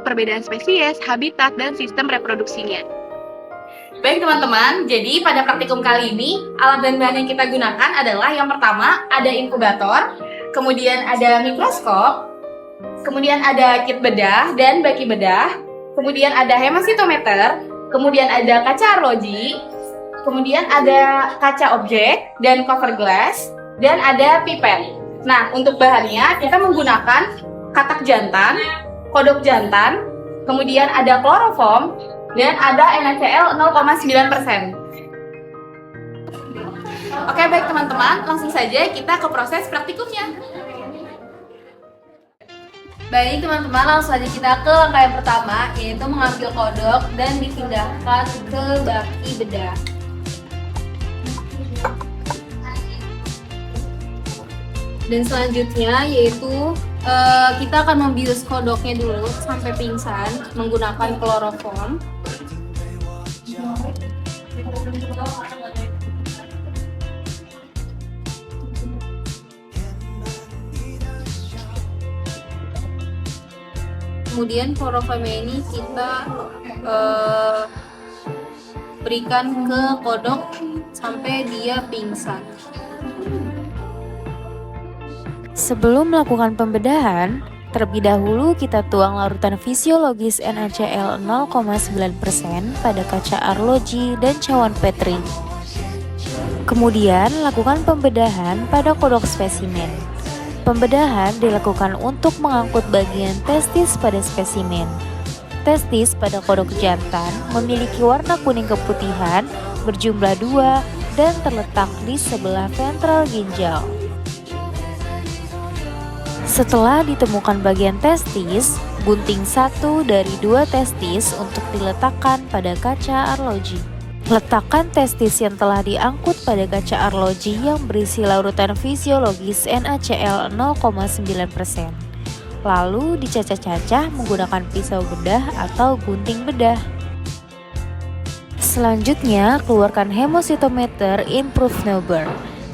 perbedaan spesies, habitat, dan sistem reproduksinya. Baik teman-teman, jadi pada praktikum kali ini, alat dan bahan yang kita gunakan adalah yang pertama, ada inkubator, kemudian ada mikroskop, kemudian ada kit bedah dan baki bedah, kemudian ada hemositometer, kemudian ada kaca arloji, kemudian ada kaca objek dan cover glass, dan ada pipet. Nah, untuk bahannya kita menggunakan katak jantan, kodok jantan, kemudian ada kloroform, dan ada NaCl 0,9%. Oke, baik teman-teman, langsung saja kita ke proses praktikumnya. Baik teman-teman, langsung saja kita ke langkah yang pertama, yaitu mengambil kodok dan dipindahkan ke baki bedah. Dan selanjutnya yaitu kita akan membius kodoknya dulu sampai pingsan menggunakan kloroform. Kemudian kloroformnya ini kita berikan ke kodok sampai dia pingsan. Sebelum melakukan pembedahan, terlebih dahulu kita tuang larutan fisiologis NaCl 0,9% pada kaca arloji dan cawan Petri. Kemudian lakukan pembedahan pada kodok spesimen. Pembedahan dilakukan untuk mengangkut bagian testis pada spesimen. Testis pada kodok jantan memiliki warna kuning keputihan berjumlah 2 dan terletak di sebelah ventral ginjal. Setelah ditemukan bagian testis, gunting 1 dari 2 testis untuk diletakkan pada kaca arloji. Letakkan testis yang telah diangkut pada kaca arloji yang berisi larutan fisiologis NaCl 0,9%. Lalu dicacah-cacah menggunakan pisau bedah atau gunting bedah. Selanjutnya, keluarkan hemositometer Improved-Neuber.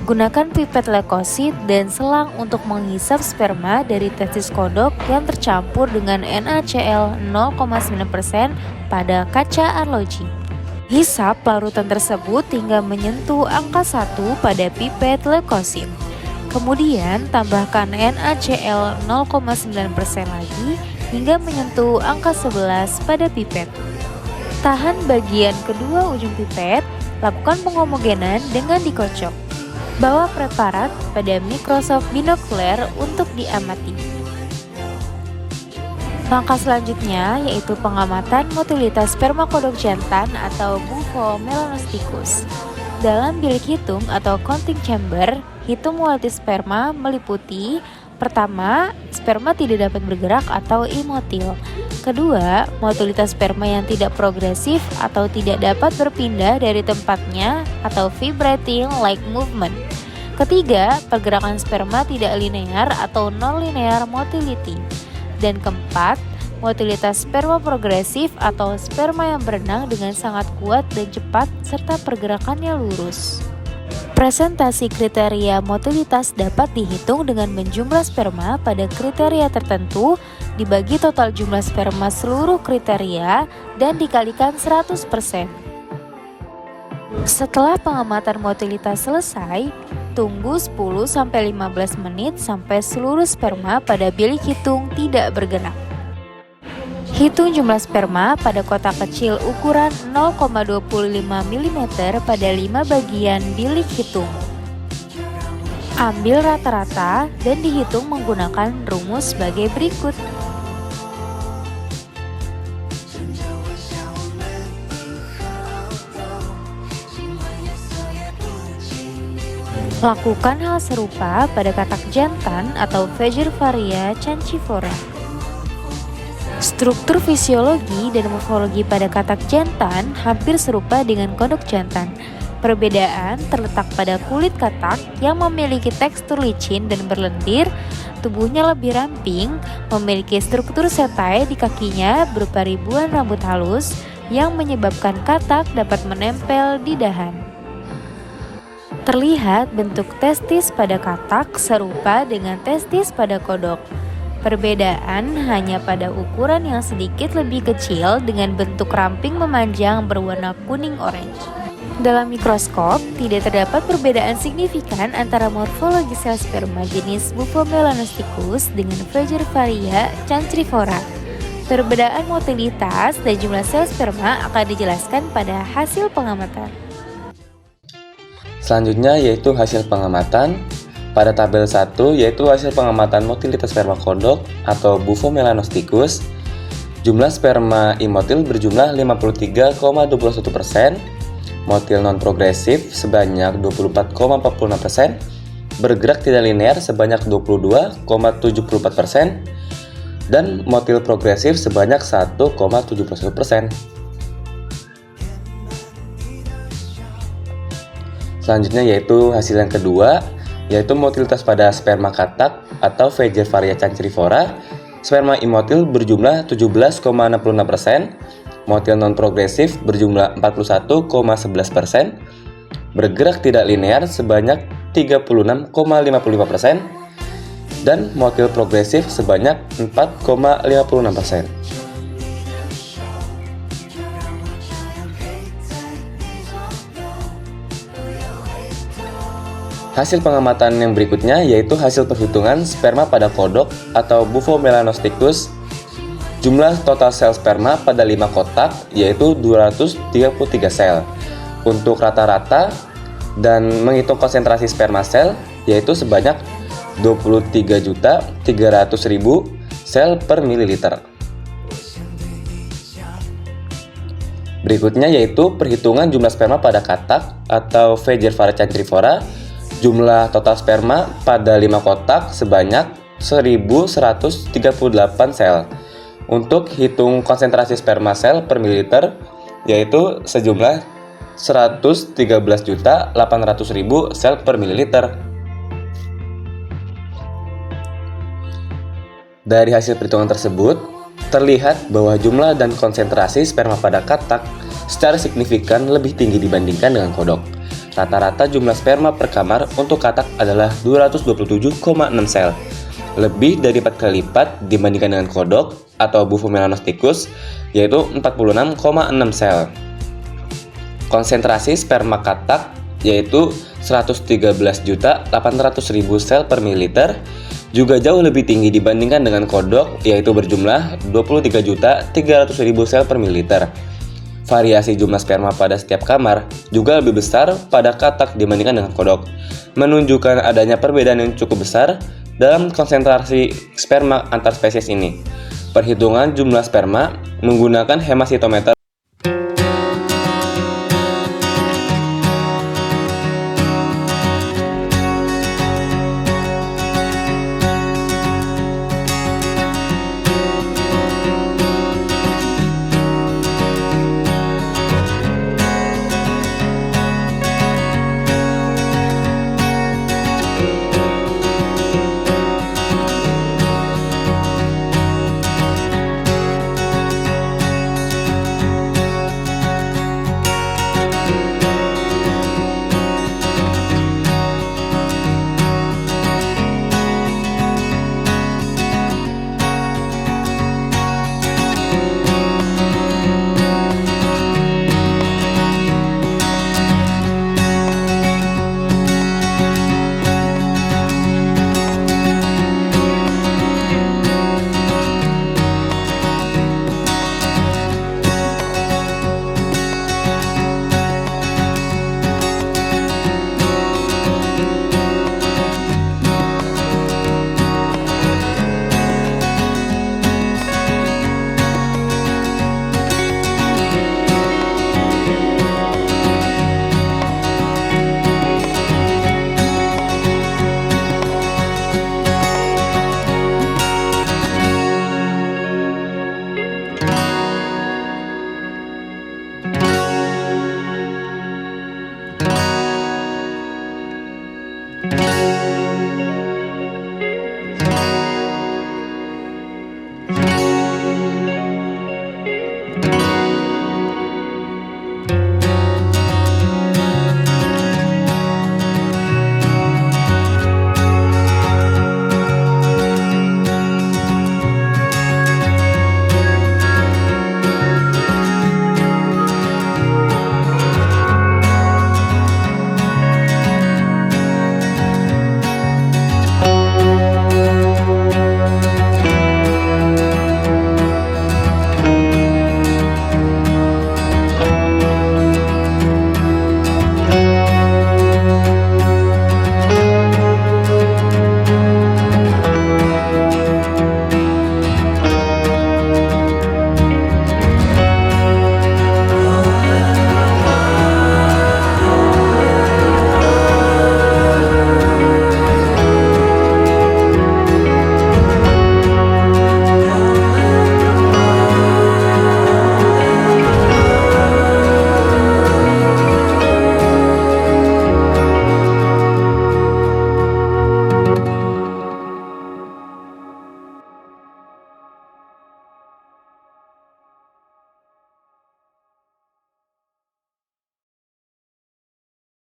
Gunakan pipet leukosit dan selang untuk menghisap sperma dari testis kodok yang tercampur dengan NaCl 0,9% pada kaca arloji. Hisap larutan tersebut hingga menyentuh angka 1 pada pipet leukosit. Kemudian tambahkan NaCl 0,9% lagi hingga menyentuh angka 11 pada pipet. Tahan bagian kedua ujung pipet, lakukan penghomogenan dengan dikocok. Bawa preparat pada mikroskop binokuler untuk diamati. Langkah selanjutnya yaitu pengamatan motilitas sperma kodok jantan atau Bufo melanostichus. Dalam bilik hitung atau counting chamber, hitung motilitas sperma meliputi: pertama, sperma tidak dapat bergerak atau imotil. Kedua, motilitas sperma yang tidak progresif atau tidak dapat berpindah dari tempatnya atau vibrating like movement. Ketiga, pergerakan sperma tidak linear atau non-linear motility. Dan keempat, motilitas sperma progresif atau sperma yang berenang dengan sangat kuat dan cepat serta pergerakannya lurus. Presentasi kriteria motilitas dapat dihitung dengan menjumlah sperma pada kriteria tertentu dibagi total jumlah sperma seluruh kriteria dan dikalikan 100%. Setelah pengamatan motilitas selesai, tunggu 10-15 menit sampai seluruh sperma pada bilik hitung tidak bergerak. Hitung jumlah sperma pada kotak kecil ukuran 0,25 mm pada 5 bagian bilik hitung. Ambil rata-rata dan dihitung menggunakan rumus sebagai berikut. Lakukan hal serupa pada katak jantan atau Faecervaria chancifora. Struktur fisiologi dan morfologi pada katak jantan hampir serupa dengan kodok jantan. Perbedaan terletak pada kulit katak yang memiliki tekstur licin dan berlendir, tubuhnya lebih ramping, memiliki struktur setae di kakinya berupa ribuan rambut halus yang menyebabkan katak dapat menempel di dahan. Terlihat bentuk testis pada katak serupa dengan testis pada kodok. Perbedaan hanya pada ukuran yang sedikit lebih kecil dengan bentuk ramping memanjang berwarna kuning orange. Dalam mikroskop, tidak terdapat perbedaan signifikan antara morfologi sel sperma jenis Bufo-melanosticus dengan Faecervaria cancrifora. Perbedaan motilitas dan jumlah sel sperma akan dijelaskan pada hasil pengamatan. Selanjutnya yaitu hasil pengamatan. Pada tabel 1 yaitu hasil pengamatan motilitas sperma kodok atau Bufo-melanosticus. Jumlah sperma imotil berjumlah 53,21%, motil non-progresif sebanyak 24,46%, bergerak tidak linear sebanyak 22,74%, dan motil progresif sebanyak 1,71%. Selanjutnya yaitu hasil yang kedua, yaitu motilitas pada sperma katak atau Faecervaria cancrifora. Sperma imotil berjumlah 17,66%, motil non-progresif berjumlah 41,11%, bergerak tidak linear sebanyak 36,55%, dan motil progresif sebanyak 4,56%. Hasil pengamatan yang berikutnya yaitu hasil perhitungan sperma pada kodok atau Bufo-melanosticus. Jumlah total sel sperma pada 5 kotak yaitu 233 sel. Untuk rata-rata dan menghitung konsentrasi sperma sel yaitu sebanyak 23.300.000 sel per mililiter. Berikutnya yaitu perhitungan jumlah sperma pada katak atau Faecervaria cancrifora. Jumlah total sperma pada 5 kotak sebanyak 1.138 sel. Untuk hitung konsentrasi sperma sel per mililiter yaitu sejumlah 113.800.000 sel per mililiter. Dari hasil perhitungan tersebut, terlihat bahwa jumlah dan konsentrasi sperma pada katak secara signifikan lebih tinggi dibandingkan dengan kodok. Rata-rata jumlah sperma per kamar untuk katak adalah 227,6 sel, lebih dari 4 kali lipat dibandingkan dengan kodok atau Bufo-melanosticus, yaitu 46,6 sel. Konsentrasi sperma katak yaitu 113.800.000 sel per mililiter, juga jauh lebih tinggi dibandingkan dengan kodok, yaitu berjumlah 23.300.000 sel per mililiter. Variasi jumlah sperma pada setiap kamar juga lebih besar pada katak dibandingkan dengan kodok, menunjukkan adanya perbedaan yang cukup besar dalam konsentrasi sperma antar spesies ini. Perhitungan jumlah sperma menggunakan hemasitometer